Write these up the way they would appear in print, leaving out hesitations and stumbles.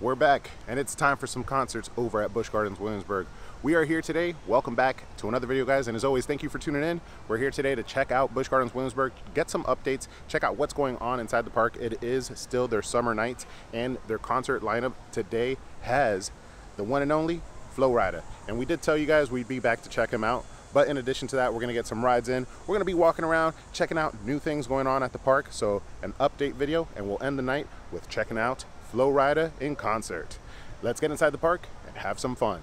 We're back, and it's time for some concerts over at Busch Gardens Williamsburg. We are here today. Welcome back to another video, guys, and as always, thank you for tuning in. We're here today to check out Busch Gardens Williamsburg, get some updates, check out what's going on inside the park. It is still their summer nights, and their concert lineup today has the one and only Flo Rida. And we did tell you guys we'd be back to check him out. But in addition to that, we're gonna get some rides in. We're gonna be walking around, checking out new things going on at the park. So an update video, and we'll end the night with checking out Flo Rida in concert. Let's get inside the park and have some fun.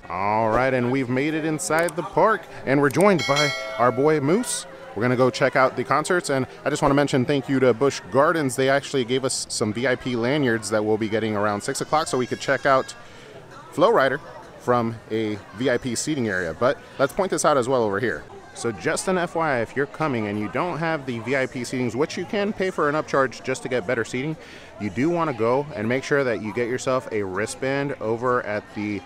All right, and we've made it inside the park, and we're joined by our boy Moose. We're gonna go check out the concerts, and I just wanna mention thank you to Busch Gardens. They actually gave us some VIP lanyards that we'll be getting around 6 o'clock so we could check out Flo Rida from a VIP seating area. But let's point this out as well over here. So just an FYI, if you're coming and you don't have the VIP seatings, which you can pay for an upcharge just to get better seating, you do want to go and make sure that you get yourself a wristband over at the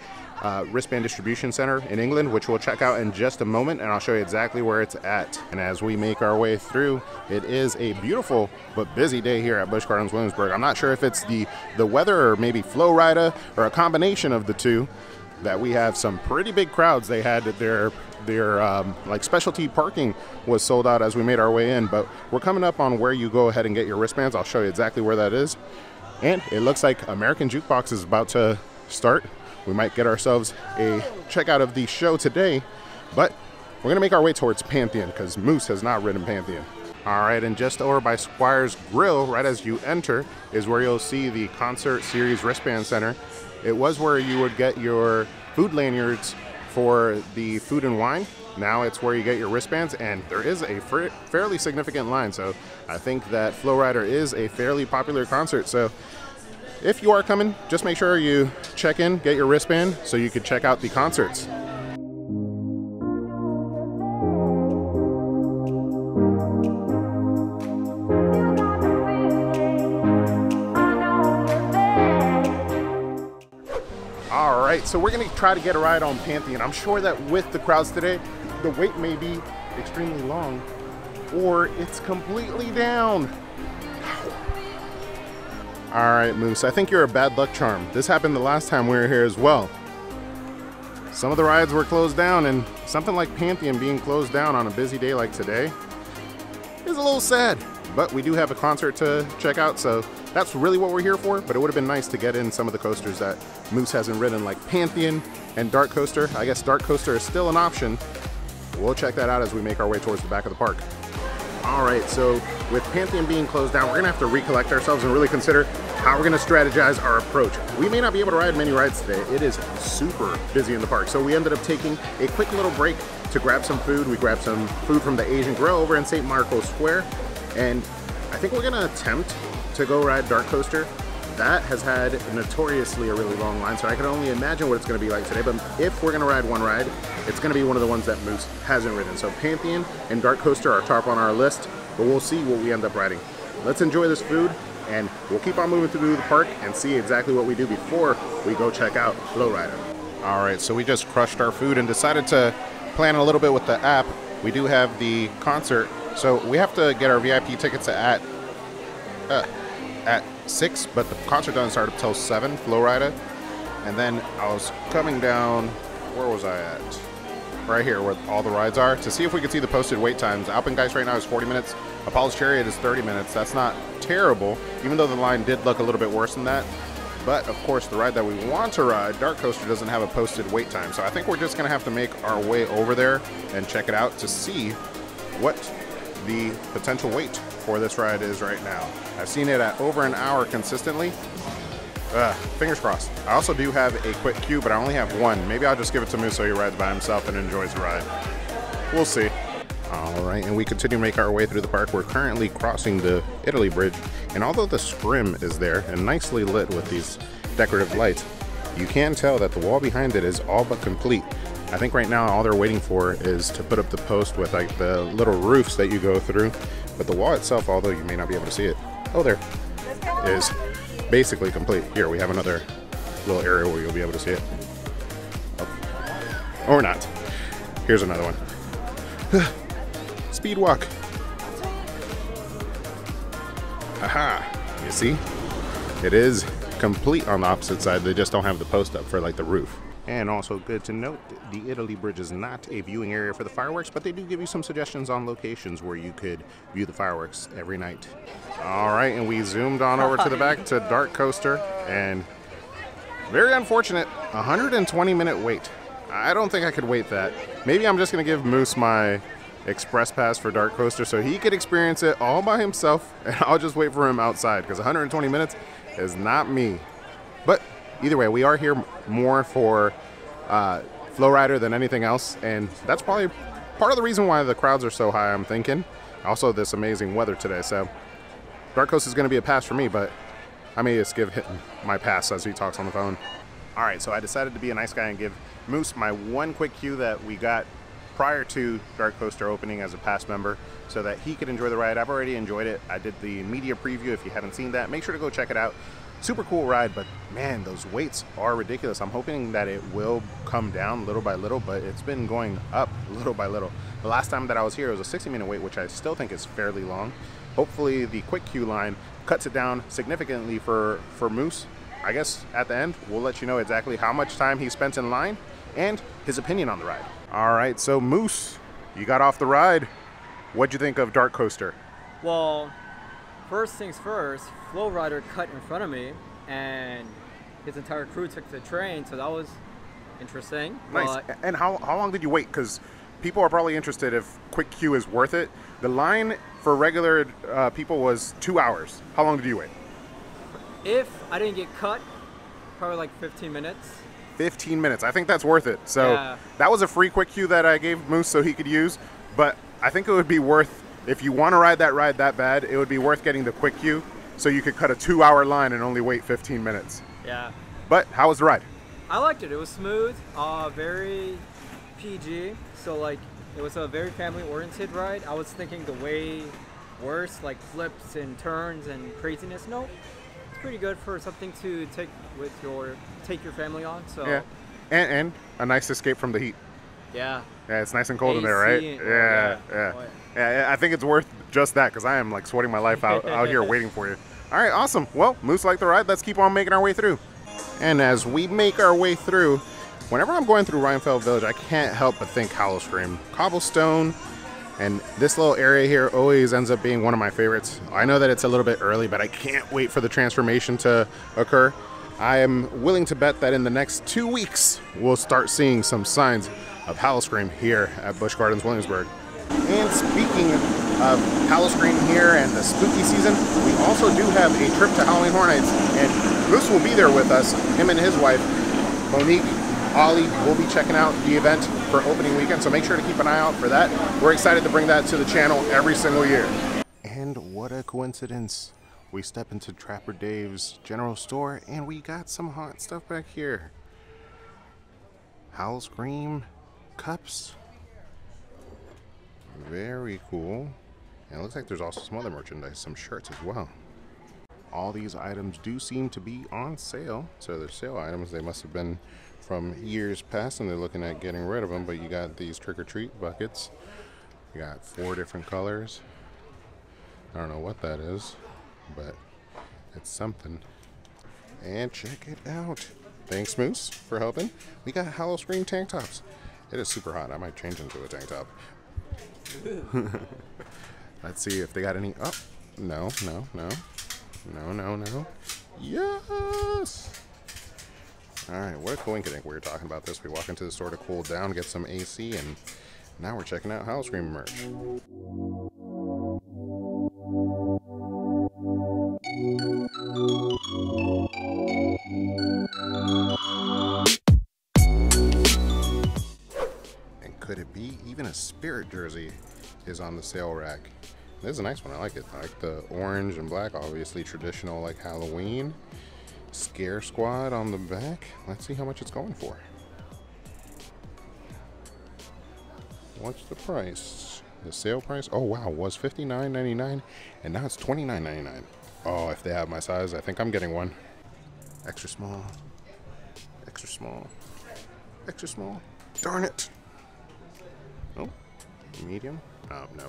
wristband distribution center in England, which we'll check out in just a moment, and I'll show you exactly where it's at. And as we make our way through, it is a beautiful but busy day here at Busch Gardens Williamsburg. I'm not sure if it's the weather or maybe Flo Rida or a combination of the two, that we have some pretty big crowds. They had their like specialty parking was sold out as we made our way in, but we're coming up on where you go ahead and get your wristbands. I'll show you exactly where that is. And it looks like American Jukebox is about to start. We might get ourselves a check out of the show today, but we're gonna make our way towards Pantheon because Moose has not ridden Pantheon. All right, and just over by Squire's Grill, right as you enter, is where you'll see the Concert Series Wristband Center. It was where you would get your food lanyards for the food and wine. Now it's where you get your wristbands, and there is a fairly significant line. So I think that Flo Rida is a fairly popular concert. So if you are coming, just make sure you check in, get your wristband so you can check out the concerts. So we're gonna try to get a ride on Pantheon. I'm sure that with the crowds today, the wait may be extremely long, or it's completely down. All right, Moose, I think you're a bad luck charm. This happened the last time we were here as well. Some of the rides were closed down, and something like Pantheon being closed down on a busy day like today is a little sad. But we do have a concert to check out, so that's really what we're here for. But it would have been nice to get in some of the coasters that Moose hasn't ridden, like Pantheon and Dart Coaster. I guess Dart Coaster is still an option. We'll check that out as we make our way towards the back of the park. All right, so with Pantheon being closed down, we're gonna have to recollect ourselves and really consider how we're gonna strategize our approach. We may not be able to ride many rides today. It is super busy in the park. So we ended up taking a quick little break to grab some food. We grabbed some food from the Asian Grill over in St. Marcos Square. And I think we're gonna attempt to go ride Dart Coaster. That has had notoriously a really long line, so I can only imagine what it's gonna be like today. But if we're gonna ride one ride, it's gonna be one of the ones that Moose hasn't ridden. So Pantheon and Dart Coaster are top on our list, but we'll see what we end up riding. Let's enjoy this food, and we'll keep on moving through the park and see exactly what we do before we go check out Flo Rida. All right, so we just crushed our food and decided to plan a little bit with the app. We do have the concert, so we have to get our VIP tickets at 6, but the concert doesn't start until 7, Flo Rida. And then I was coming down, where was I at? Right here where all the rides are, to see if we could see the posted wait times. Alpengeist right now is 40 minutes. Apollo's Chariot is 30 minutes. That's not terrible, even though the line did look a little bit worse than that. But of course, the ride that we want to ride, Dart Coaster, doesn't have a posted wait time. So I think we're just gonna have to make our way over there and check it out to see what the potential wait for this ride is right now. I've seen it at over an hour consistently. Fingers crossed. I also do have a quick queue, but I only have one. Maybe I'll just give it to Moose so he rides by himself and enjoys the ride. We'll see. All right, and we continue to make our way through the park. We're currently crossing the Italy Bridge, and although the scrim is there and nicely lit with these decorative lights, you can tell that the wall behind it is all but complete. I think right now all they're waiting for is to put up the post with like the little roofs that you go through, but the wall itself, although you may not be able to see it, oh there, is basically complete. Here we have another little area where you'll be able to see it. Oh. Or not. Here's another one. Speed walk. Haha, you see? It is complete on the opposite side. They just don't have the post up for like the roof. And also good to note, the Italy Bridge is not a viewing area for the fireworks, but they do give you some suggestions on locations where you could view the fireworks every night. All right, and we zoomed on over to the back to Dark Coaster, and very unfortunate, 120-minute wait. I don't think I could wait that. Maybe I'm just gonna give Moose my express pass for Dark Coaster so he could experience it all by himself, and I'll just wait for him outside, because 120 minutes is not me. But either way, we are here more for Flo Rida than anything else, and that's probably part of the reason why the crowds are so high, I'm thinking. Also, this amazing weather today, so Dark Coast is going to be a pass for me, but I may just give him my pass as he talks on the phone. All right, so I decided to be a nice guy and give Moose my one quick cue that we got prior to Dark Coaster opening as a pass member so that he could enjoy the ride. I've already enjoyed it. I did the media preview. If you haven't seen that, make sure to go check it out. Super cool ride, but man, those waits are ridiculous. I'm hoping that it will come down little by little, but it's been going up little by little. The last time that I was here, it was a 60-minute wait, which I still think is fairly long. Hopefully the quick queue line cuts it down significantly for Moose. I guess at the end, we'll let you know exactly how much time he spent in line and his opinion on the ride. All right, so Moose, you got off the ride. What'd you think of Dark Coaster? Well, first things first, Flo Rida cut in front of me, and his entire crew took the train, so that was interesting. Nice. But and how long did you wait? Because people are probably interested if quick queue is worth it. The line for regular people was 2 hours. How long did you wait? if I didn't get cut, probably like 15 minutes. 15 minutes. I think that's worth it. So Yeah. that was a free quick queue that I gave Moose so he could use. But I think it would be worth, if you want to ride that bad, it would be worth getting the quick queue so you could cut a 2-hour line and only wait 15 minutes. Yeah. But how was the ride? I liked it. It was smooth, very PG. So like, it was a very family-oriented ride. I was thinking the way worse, like flips and turns and craziness. No, it's pretty good for something to take your family on. So Yeah, and a nice escape from the heat. yeah. Yeah, it's nice and cold in there, right? Yeah. I think it's worth just that because I am like sweating my life out here waiting for you. All right, awesome. Well, Moose liked the ride. Let's keep on making our way through. And as we make our way through, whenever I'm going through Reinfeld Village, I can't help but think Howl-O-Scream. Cobblestone, and this little area here always ends up being one of my favorites. I know that it's a little bit early, but I can't wait for the transformation to occur. I am willing to bet that in the next 2 weeks, we'll start seeing some signs of Howl-O-Scream here at Busch Gardens Williamsburg. And speaking of Howl-O-Scream here and the spooky season, we also do have a trip to Halloween Horror Nights, and Moose will be there with us. Him and his wife, Monique, Ollie, will be checking out the event for opening weekend, so make sure to keep an eye out for that. We're excited to bring that to the channel every single year. And what a coincidence. We step into Trapper Dave's general store, and we got some hot stuff back here. Howl-O-Scream cups. Very cool. And it looks like there's also some other merchandise, some shirts as well. All these items do seem to be on sale. So they're sale items. They must have been from years past and they're looking at getting rid of them. But you got these trick-or-treat buckets. You got 4 different colors. I don't know what that is, but it's something. And check it out. Thanks, Moose, for helping. We got Howl-O-Scream tank tops. It is super hot. I might change into a tank top. Let's see if they got any. Oh, no. Yes. All right, what a coincidence. We were talking about this. We walk into the store to cool down, get some AC, and now we're checking out Howl-O-Scream merch. Could it be? Even a Spirit jersey is on the sale rack. This is a nice one. I like it. I like the orange and black, obviously traditional like Halloween. Scare Squad on the back. Let's see how much it's going for. What's the price? The sale price? Oh wow, was $59.99 and now it's $29.99. Oh, if they have my size, I think I'm getting one. Extra small. Extra small. Extra small. Darn it. Oh, medium? Oh, no.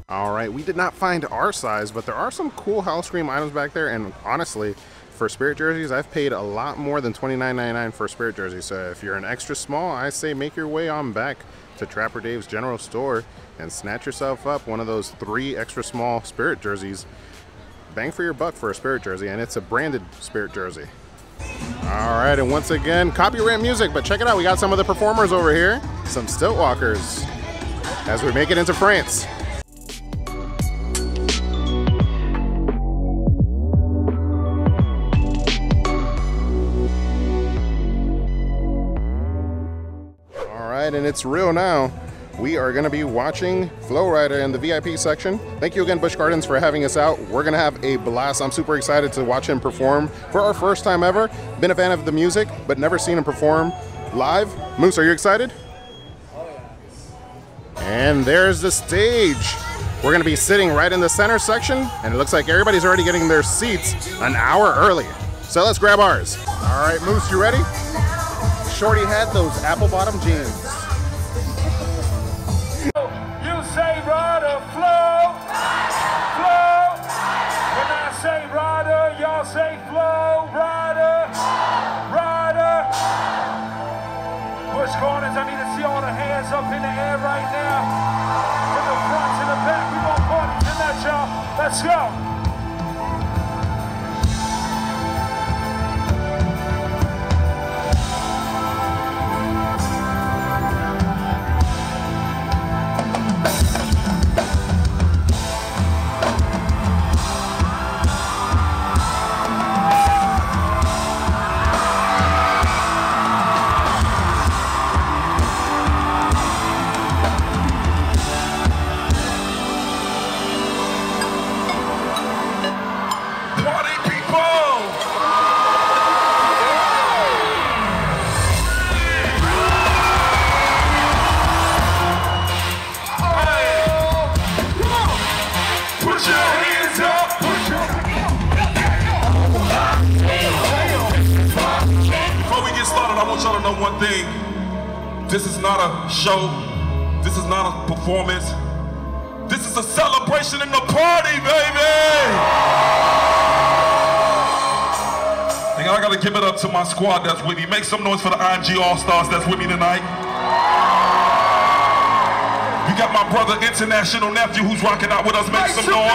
All right, we did not find our size, but there are some cool Howl-O-Scream items back there, and honestly, for Spirit jerseys, I've paid a lot more than $29.99 for a Spirit jersey. So if you're an extra small, I say make your way on back to Trapper Dave's General Store and snatch yourself up one of those 3 extra small Spirit jerseys. Bang for your buck for a Spirit jersey, and it's a branded Spirit jersey. All right, and once again, copyright music, but check it out. We got some of the performers over here, some stilt walkers, as we make it into France. All right, and it's real now. We are going to be watching Flo Rida in the VIP section. Thank you again, Busch Gardens, for having us out. We're going to have a blast. I'm super excited to watch him perform for our first time ever. Been a fan of the music, but never seen him perform live. Moose, are you excited? Oh, yeah. And there's the stage. We're going to be sitting right in the center section, and it looks like everybody's already getting their seats an hour early. So let's grab ours. All right, Moose, you ready? Shorty had those apple bottom jeans. Say Rida, Flo, Flo. When I say Rida, y'all say Flo, Rida, Rida. Busch Gardens, I need to see all the hands up in the air right now. From the front to the back, we gon' party tonight, y'all. Let's go. One thing, this is not a show, this is not a performance, this is a celebration in the party, baby! And I gotta give it up to my squad that's with me. Make some noise for the IMG All-Stars that's with me tonight. We got my brother, international nephew, who's rocking out with us. Make some noise.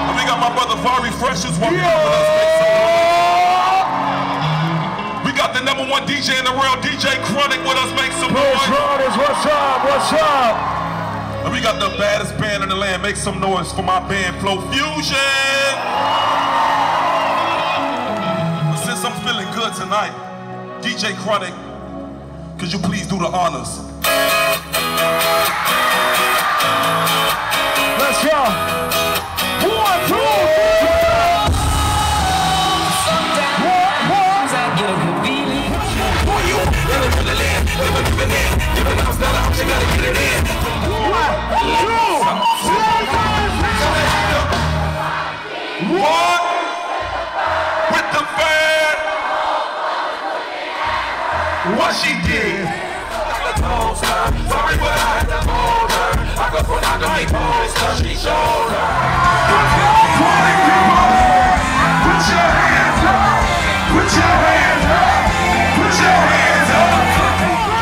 And we got my brother, Vari Fresh, who's rocking out with us. Make some noise. The #1 DJ in the world, DJ Chronic, with us. Make some noise. What's up? What's up? And we got the baddest band in the land. Make some noise for my band, Flo Fusion. But since I'm feeling good tonight, DJ Chronic, could you please do the honors? Let's go. 1, 2, 3. What? With the fan? What she did? Sorry, but I had to hold her. I go for not to make noise, cause she showed her. Put your hands up. Put your hands up. Put your hands up.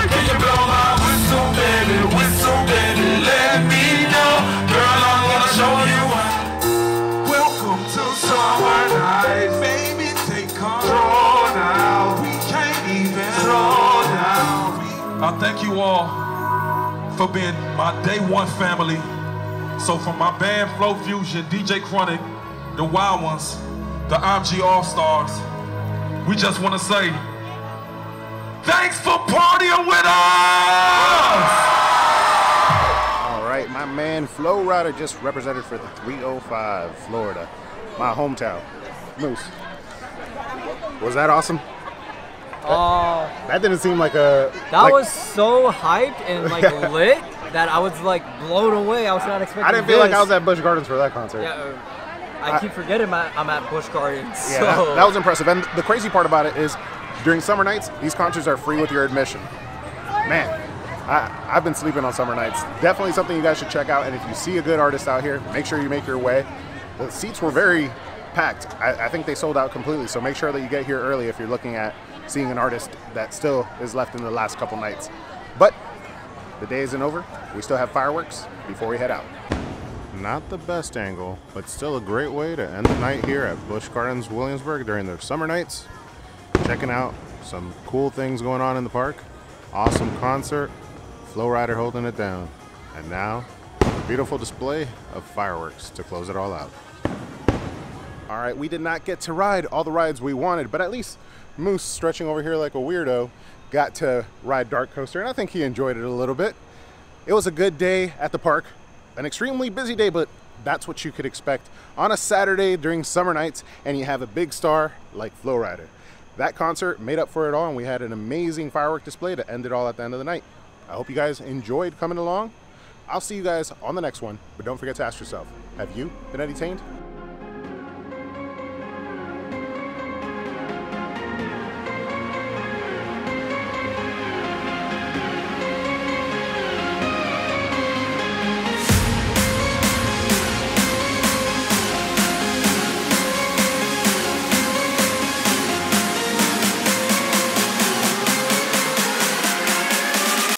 Can you blow my whistle, baby? Whistle, baby, let me know. Girl, I'm gonna show you what. Welcome to summer night. Baby, take control now. We can't even slow down. I thank you all for being my day one family. So from my band, Flo Fusion, DJ Chronic, the Wild Ones, the IMG All-Stars, we just want to say, thanks for partying with us! All right, my man Flo Rida just represented for the 305, Florida, my hometown. Moose, was that awesome? That didn't seem like a... That was so hyped and like lit that I was like blown away. I was not expecting I didn't feel like I was at Busch Gardens for that concert. Yeah, I keep forgetting I'm at Busch Gardens. Yeah, so. that was impressive. And the crazy part about it is, during summer nights, these concerts are free with your admission. Man, I've been sleeping on summer nights. Definitely something you guys should check out. And if you see a good artist out here, make sure you make your way. The seats were very packed. I think they sold out completely, so make sure that you get here early if you're looking at seeing an artist that still is left in the last couple nights. But the day isn't over. We still have fireworks before we head out. Not the best angle, but still a great way to end the night here at Busch Gardens Williamsburg during their summer nights. Checking out some cool things going on in the park. Awesome concert. Flo Rida holding it down. And now, a beautiful display of fireworks to close it all out. All right, we did not get to ride all the rides we wanted, but at least Moose, stretching over here like a weirdo, got to ride Dark Coaster, and I think he enjoyed it a little bit. It was a good day at the park. An extremely busy day, but that's what you could expect on a Saturday during summer nights, and you have a big star like Flo Rida. That concert made up for it all, and we had an amazing firework display to end it all at the end of the night. I hope you guys enjoyed coming along. I'll see you guys on the next one, but don't forget to ask yourself, have you been entertained?